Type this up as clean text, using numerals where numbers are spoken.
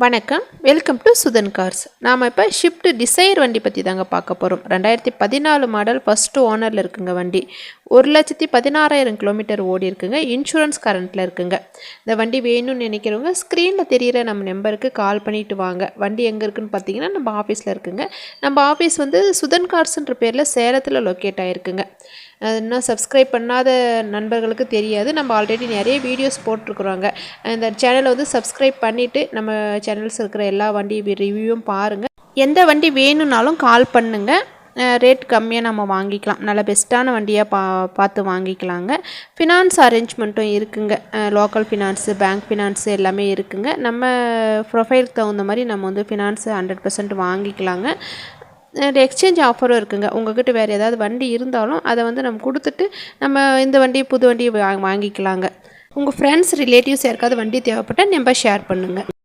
வணக்கம், welcome to Sudan cars. நாம் இப்போ ஷிஃப்ட் டிசைர் வண்டி பற்றி தாங்க பார்க்க போகிறோம். 2014 மாடல் ஃபஸ்ட்டு ஓனரில் இருக்குங்க வண்டி. 1,16,000 கிலோமீட்டர் ஓடி இருக்குங்க. இன்சூரன்ஸ் கரண்ட்டில் இருக்குங்க. இந்த வண்டி வேணும்னு நினைக்கிறவங்க ஸ்க்ரீனில் தெரிகிற நம்ம நம்பருக்கு கால் பண்ணிவிட்டு வாங்க. வண்டி எங்கே இருக்குதுன்னு பார்த்தீங்கன்னா நம்ம ஆஃபீஸில் இருக்குங்க. நம்ம ஆஃபீஸ் வந்து சுதன் கார்ஸ்ன்ற பேரில் சேலத்தில் லொக்கேட் ஆகிருக்குங்க. இன்னும் சப்ஸ்கிரைப் பண்ணாத நண்பர்களுக்கு தெரியாது, நம்ம ஆல்ரெடி நிறைய வீடியோஸ் போட்டிருக்குறோங்க. இந்த சேனலை வந்து சப்ஸ்கிரைப் பண்ணிவிட்டு நம்ம சேனல்ஸ் இருக்கிற எல்லா வண்டி ரிவ்யூவும் பாருங்கள். எந்த வண்டி வேணும்னாலும் கால் பண்ணுங்கள். ரேட் கம்மியாக நம்ம வாங்கிக்கலாம். நல்ல பெஸ்ட்டான வண்டியாக பார்த்து வாங்கிக்கலாங்க. ஃபினான்ஸ் அரேஞ்ச்மெண்ட்டும் இருக்குங்க. லோக்கல் ஃபினான்ஸு, பேங்க் ஃபினான்ஸு எல்லாமே இருக்குங்க. நம்ம ப்ரொஃபைலுக்கு தகுந்த மாதிரி நம்ம வந்து ஃபினான்ஸு 100% வாங்கிக்கலாங்க. எக்ஸ்சேஞ்ச் ஆஃபரும் இருக்குங்க. உங்கள்கிட்ட வேறு ஏதாவது வண்டி இருந்தாலும் அதை வந்து நம்ம கொடுத்துட்டு நம்ம இந்த வண்டி புது வண்டி வாங்கிக்கலாங்க. உங்கள் ஃப்ரெண்ட்ஸ் ரிலேட்டிவ்ஸ் யாருக்காவது வண்டி தேவைப்பட்டால் நம்பர் ஷேர் பண்ணுங்கள்.